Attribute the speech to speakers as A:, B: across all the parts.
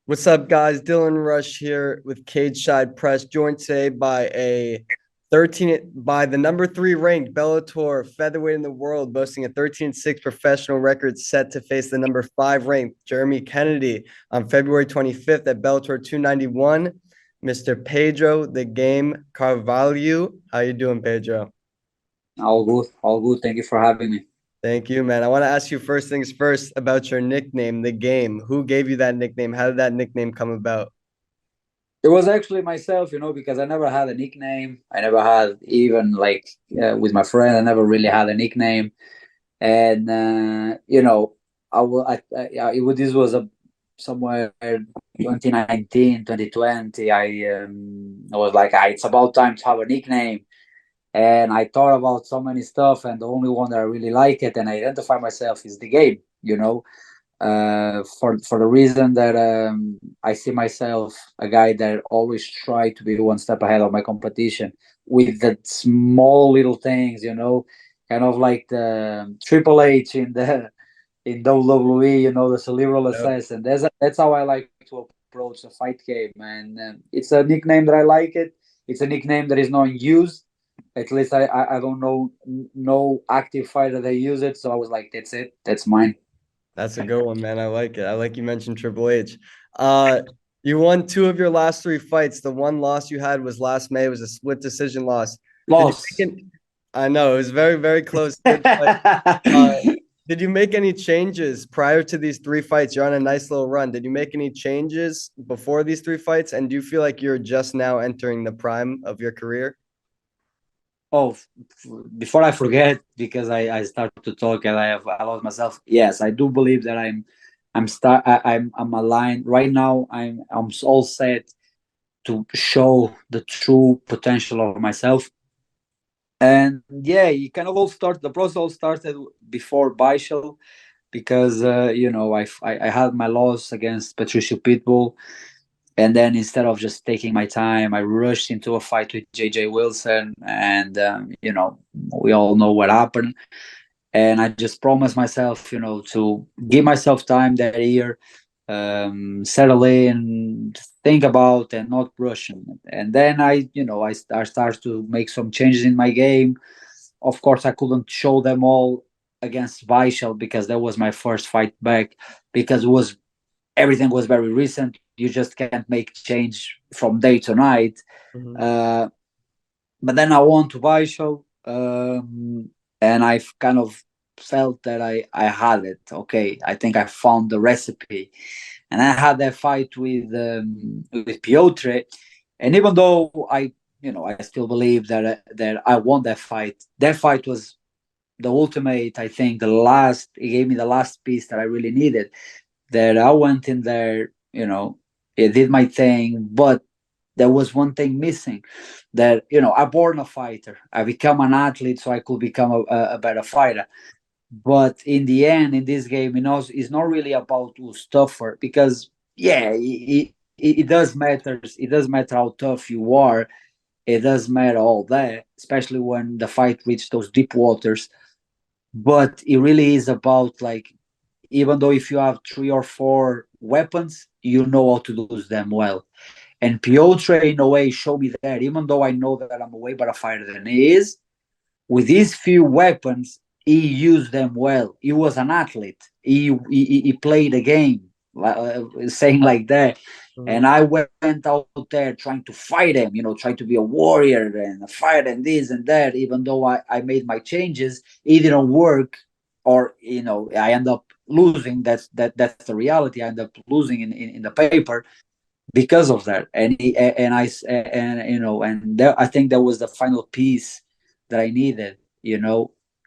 A: What's up, guys? Dylan Rush here with Cage Side Press, joined today by the number three ranked Bellator featherweight in the world, boasting a 13-6 professional record, set to face the number five ranked Jeremy Kennedy on February 25th at Bellator 291. Mr. Pedro the Game Carvalho. How you doing, Pedro?
B: All good, all good. Thank you for having me.
A: Thank you, man. I want to ask you first things first about your nickname, the Game. Who gave you that nickname? How did that nickname come about?
B: It was actually myself, because I never had a nickname. I never had even with my friend. I never really had a nickname, and this was a somewhere 2019, 2020. I was like, it's about time to have a nickname, and I thought about so many stuff, and the only one that I really like it and I identify myself is the game. For the reason that I see myself a guy that always try to be one step ahead of my competition with the small little things, kind of like the Triple H in WWE, the cerebral
A: Yep.
B: assassin. That's how I like to approach the fight game, and it's a nickname that I like it. It's a nickname that is not in use. At least I don't know no active fighter that use it, so I was like, that's it, that's mine.
A: That's a good one, man. I like it. I like you mentioned Triple H. Uh, you won two of your last three fights. The one loss you had was last May. It was a split decision loss. Did you make
B: Loss.
A: it? I know it was very, very close. Good fight. Uh, did you make any changes prior to these three fights? You're on a nice little run. Did you make any changes before these three fights? And do you feel like you're just now entering the prime of your career?
B: Oh, before I forget, because I start to talk and I lost myself. Yes, I do believe that I'm aligned right now. I'm all set to show the true potential of myself. And yeah, you kind of all start. The process all started before Baishal, because I had my loss against Patricio Pitbull, and then instead of just taking my time, I rushed into a fight with JJ Wilson, and we all know what happened. And I just promised myself, to give myself time that year, settle in, think about, and not rushing. And then I started to make some changes in my game. Of course, I couldn't show them all against Vishal because that was my first fight back, because everything was very recent. You just can't make change from day to night.
A: Mhm.
B: Uh, but then I won to Vishal, and I've kind of felt that I had it. Okay, I think I found the recipe, and I had that fight with Piotr, and even though I still believe that I won that fight. That fight was the ultimate. I think the last. It gave me the last piece that I really needed. That I went in there, it did my thing, but there was one thing missing. That I born a fighter. I become an athlete so I could become a better fighter. But in the end, in this game, it's not really about who's tougher, because yeah, it does matter. It does matter how tough you are. It does matter all that, especially when the fight reaches those deep waters. But it really is about, like, even though if you have three or four weapons, you know how to use them well. And Piotr, in a way, showed me that, even though I know that I'm a way better fighter than he is, with these few weapons, he used them well. He was an athlete. He played a game, saying like that. And
A: Mhm.
B: I went out there trying to fight him, trying to be a warrior and a fighter and this and that. Even though I made my changes, it didn't work, or I end up losing. That's the reality. I end up losing in the paper because of that. And I think that was the final piece that I needed.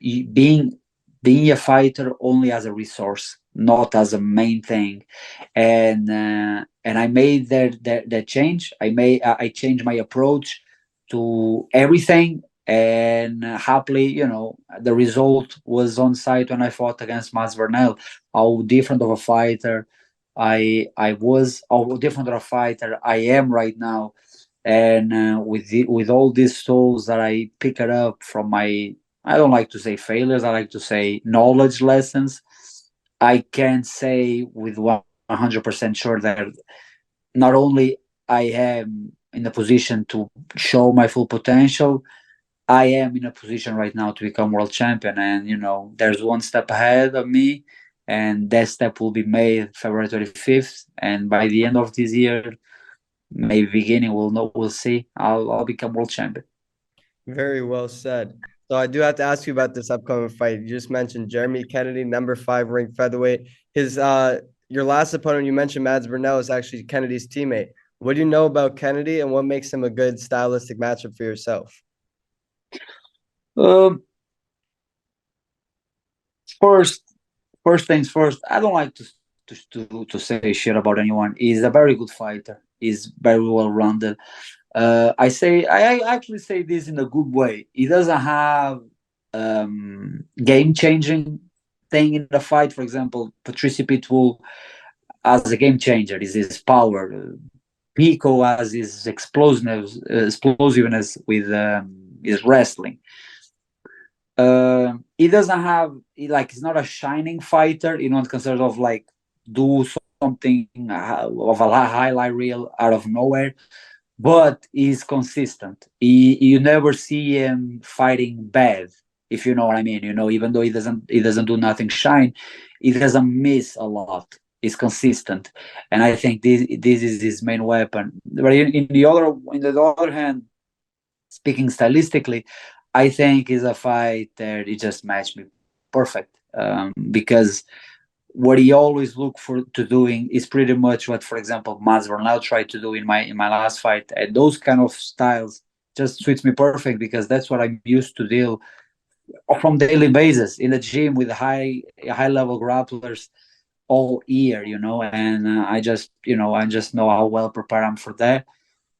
B: Being a fighter only as a resource, not as a main thing. And I made that change. I changed my approach to everything. And happily, the result was on site when I fought against Masvernel. How different of a fighter I was, how different of a fighter I am right now. And with all these tools that I pick it up from my, I don't like to say failures, I like to say knowledge lessons. I can say with 100% sure that not only I am in a position to show my full potential, I am in a position right now to become world champion. And there's one step ahead of me, and that step will be made February 25th. And by the end of this year, maybe beginning, we'll know. We'll see. I'll become world champion.
A: Very well said. So I do have to ask you about this upcoming fight. You just mentioned Jeremy Kennedy, number 5 ranked featherweight. His your last opponent you mentioned, Mads Burnell, is actually Kennedy's teammate. What do you know about Kennedy, and what makes him a good stylistic matchup for yourself?
B: Um, first, first things first. I don't like to say shit about anyone. He's a very good fighter. He's very well rounded. I actually say this in a good way. He doesn't have game changing thing in the fight. For example, Patricio Pitbull as a game changer is his power. Pico has his explosiveness with his wrestling. He doesn't have he's not a shining fighter. Considered of like do something of a highlight reel out of nowhere, but he's consistent. You never see him fighting bad, if you know what I mean. Even though he doesn't do nothing shine, he doesn't miss a lot. He's consistent, and I think this is his main weapon. But in the other hand, speaking stylistically, I think is a fight that it just matched me perfect. Because what he always look for to doing is pretty much what, for example, Masvidal tried to do in my last fight. And those kind of styles just suits me perfect because that's what I'm used to deal from daily basis in the gym with high level grapplers all year, and I just know how well prepared I'm for that.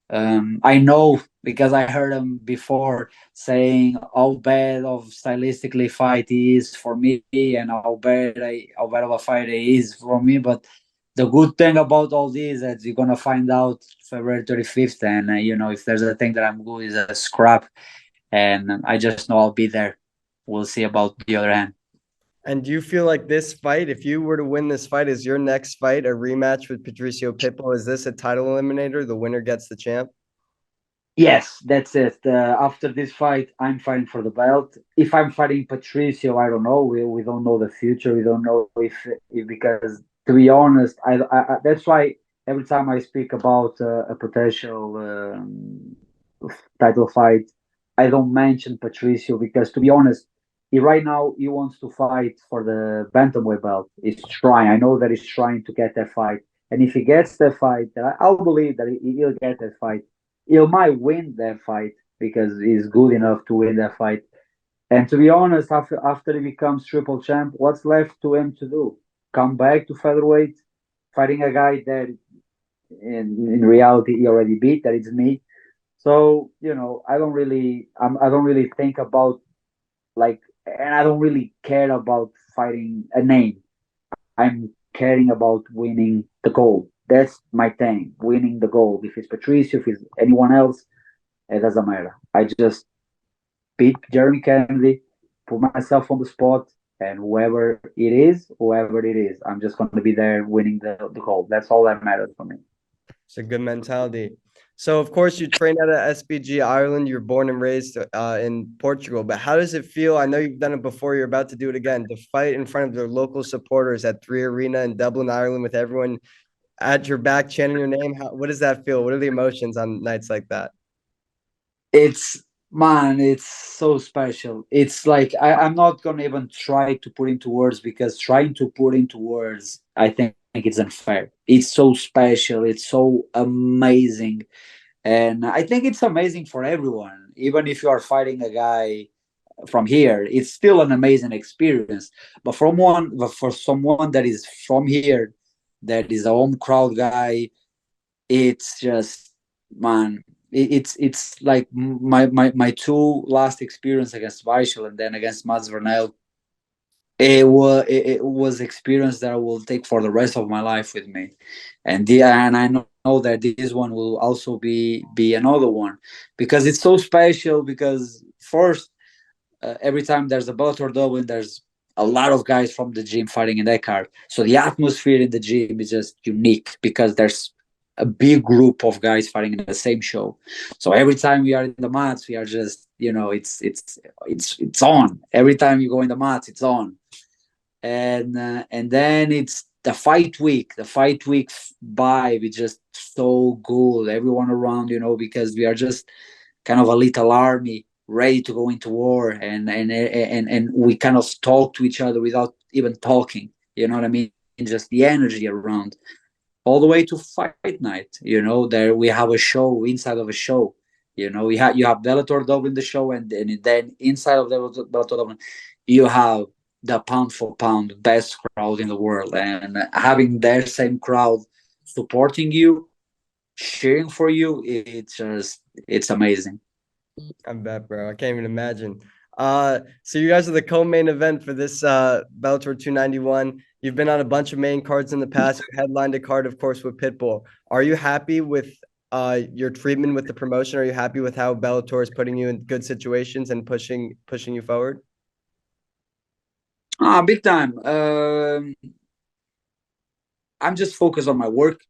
B: I know because I heard him before saying how bad of stylistically fight he is for me and how bad of a fight he is for me. But the good thing about all this is that you're gonna find out February 35th, and if there's a thing that I'm good is a scrap, and I just know I'll be there. We'll see about the other end.
A: And do you feel like this fight, if you were to win this fight, is your next fight a rematch with Patricio Pitbull? Is this a title eliminator? The winner gets the champ?
B: Yes, that's it. After this fight, I'm fighting for the belt. If I'm fighting Patricio, I don't know. We don't know the future. We don't know if because to be honest, that's why every time I speak about a potential title fight, I don't mention Patricio because to be honest, right now he wants to fight for the bantamweight belt. He's trying. I know that he's trying to get that fight, and if he gets that fight, I'll believe that he'll get that fight. He might win that fight because he's good enough to win that fight. And to be honest, after he becomes triple champ, what's left to him to do? Come back to featherweight, fighting a guy that in reality he already beat. That is me. So I don't really think about like, and I don't really care about fighting a name. I'm caring about winning the gold. That's my thing, winning the gold. If it's Patricio, if it's anyone else, it doesn't matter. I just beat Jeremy Kennedy, put myself on the spot, and whoever it is, I'm just going to be there winning the gold. That's all that matters for me.
A: It's a good mentality. So, of course, you trained at a SBG Ireland. You're born and raised in Portugal. But how does it feel? I know you've done it before. You're about to do it again. To fight in front of their local supporters at Three Arena in Dublin, Ireland, with everyone at your back chanting your name. What does that feel? What are the emotions on nights like that?
B: It's Man, it's so special. It's like I'm not gonna even try to put into words because trying to put into words, I think it's unfair. It's so special. It's so amazing. And I think it's amazing for everyone. Even if you are fighting a guy from here, it's still an amazing experience. But for someone that is from here, that is a home crowd guy, it's just, man. It's like my two last experience against Weichel and then against Mats Vernel. It was experience that I will take for the rest of my life with me, and I know that this one will also be another one because it's so special. Because first, every time there's a Bellator Dublin, there's a lot of guys from the gym fighting in that card, so the atmosphere in the gym is just unique because there's a big group of guys fighting in the same show. So every time we are in the mats, we are just, it's on. Every time you go in the mats, it's on. And then it's the fight week. The fight week vibe is just so good. Everyone around, because we are just kind of a little army ready to go into war, and we kind of talk to each other without even talking. You know what I mean? Just the energy around, all the way to fight night. There we have a show inside of a show. You have Bellator Dublin the show, and then inside of Bellator Dublin, you have the pound for pound best crowd in the world, and having their same crowd supporting you, cheering for you, it's amazing.
A: I bet, bro. I can't even imagine. So you guys are the co-main event for this Bellator 291. You've been on a bunch of main cards in the past. You headlined a card, of course, with Pitbull. Are you happy with your treatment with the promotion? Are you happy with how Bellator is putting you in good situations and pushing you forward?
B: Big time. I'm just focused on my work,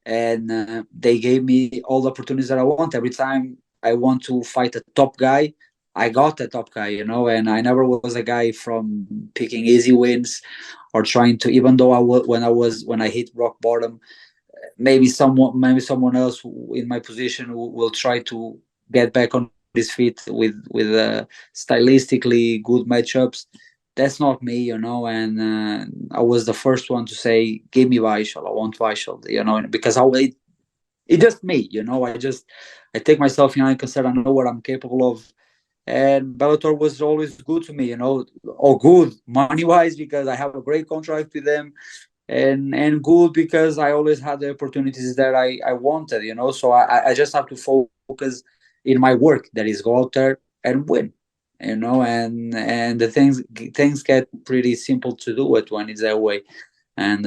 B: and they gave me all the opportunities that I want. Every time I want to fight a top guy, I got a top guy, and I never was a guy from picking easy wins or trying to, even though when I hit rock bottom, maybe someone else in my position will try to get back on his feet with stylistically good matchups. That's not me, and I was the first one to say, give me Vaishal, I want Vaishal, because it's just me, I take myself in consider, I know what I'm capable of. And Bellator was always good to me, or good money wise, because I have a great contract with them, and good because I always had the opportunities that I wanted, So I just have to focus in my work, that is go out there and win, and the things get pretty simple to do it when it's that way. And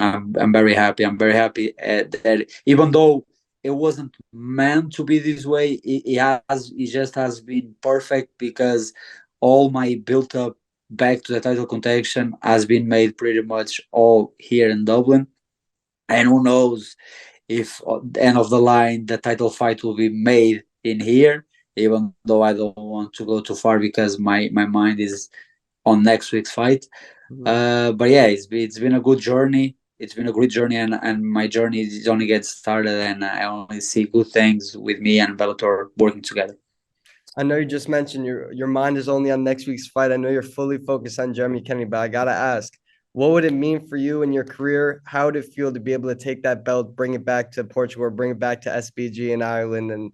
B: I'm very happy. I'm very happy that even though it wasn't meant to be this way, it just has been perfect, because all my built up back to the title contention has been made pretty much all here in Dublin. And who knows if at the end of the line the title fight will be made in here, even though I don't want to go too far because my mind is on next week's fight. But yeah, it's been a good journey. It's been a great journey, and my journey is only getting started, and I only see good things with me and Bellator working together.
A: I know you just mentioned your mind is only on next week's fight. I know you're fully focused on Jeremy Kennedy, but I gotta ask, what would it mean for you in your career? How would it feel to be able to take that belt, bring it back to Portugal, or bring it back to SBG in Ireland, and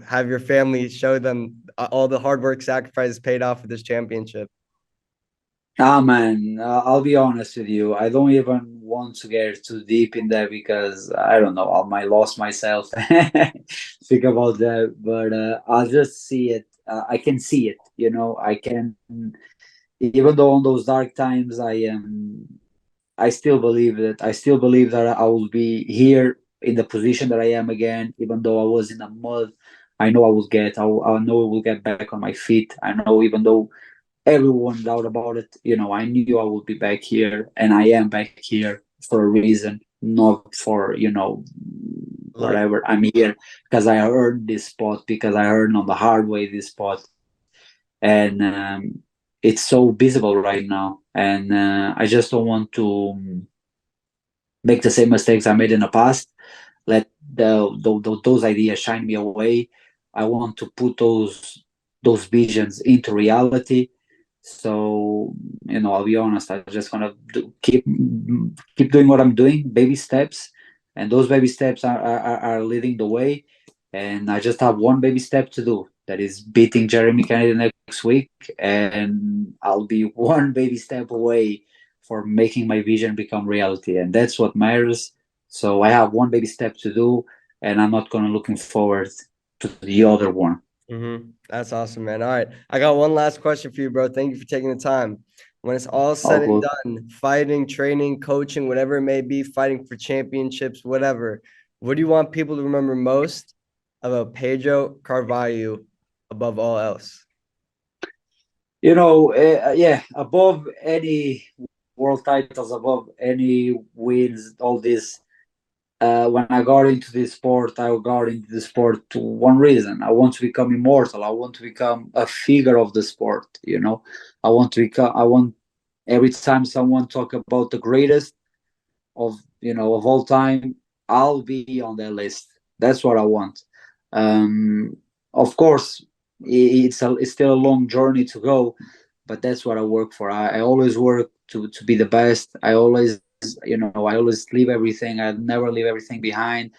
A: have your family show them all the hard work, sacrifices paid off with this championship?
B: Ah, man, I'll be honest with you. I don't even want to get too deep in that, because I don't know, I might lost myself. Think about that, but I'll just see it. I can see it. I can, even though on those dark times, I still believe that. I still believe that I will be here in the position that I am again, even though I was in the mud. I know I will get. I know I will get back on my feet. I know, even though everyone doubt about it. I knew I would be back here, and I am back here for a reason, not for
A: Luck.
B: whatever. I'm here because I earned this spot, because I earned on the hard way this spot, and it's so visible right now, and I just don't want to make the same mistakes I made in the past. Let those ideas shine me away. I want to put those visions into reality. So I'll be honest. I just gonna keep doing what I'm doing, baby steps, and those baby steps are leading the way. And I just have one baby step to do. That is beating Jeremy Kennedy next week, and I'll be one baby step away for making my vision become reality, and that's what matters. So I have one baby step to do, and I'm not gonna looking forward to the other one.
A: That's awesome, man. All right. I got one last question for you, bro. Thank you for taking the time. When it's all
B: All
A: said and
B: good.
A: done, fighting, training, coaching, whatever it may be, fighting for championships, whatever, what do you want people to remember most about Pedro Carvalho above all else?
B: Yeah, above any world titles, above any wins, all this. when I got into this sport, I got into the sport to one reason. I want to become immortal. I want to become a figure of the sport. You know, I want to become. I want every time someone talk about the greatest of of all time, I'll be on that list. That's what I want. Of course, it's still a long journey to go, but that's what I work for. I always work to be the best. I always I always leave everything. I never leave everything behind.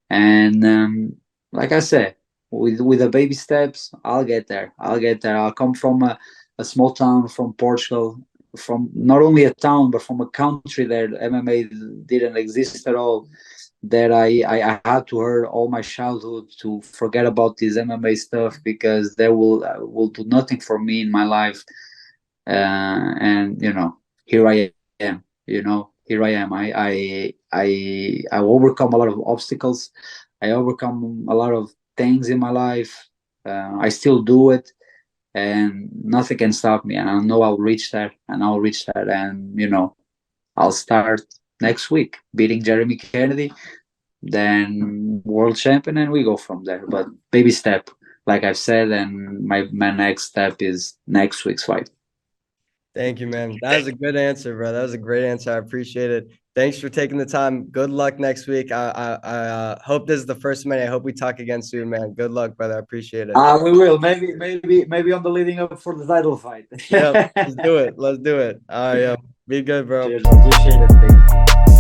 B: And like I said, with the baby steps, I'll get there. I'll get there. I'll come from a small town from Portugal, from not only a town but from a country that MMA didn't exist at all. That I had to hurt all my childhood to forget about this MMA stuff because they will do nothing for me in my life. And here I am. Here I am. I overcome a lot of obstacles. I overcome a lot of things in my life. I still do it, and nothing can stop me. And I know I'll reach that, and I'll reach that, and I'll start next week beating Jeremy Kennedy, then world champion, and we go from there. But baby step, like I've said, and my next step is next week's fight.
A: Thank you, man. That was a good answer, bro. That was a great answer. I appreciate it. Thanks for taking the time. Good luck next week. I hope this is the first minute. I hope we talk again soon, man. Good luck, brother. I appreciate it.
B: We will. Maybe on the leading up for the title fight.
A: Yeah, let's do it. Let's do it. All right, yo. Be good, bro.
B: Cheers. I appreciate it.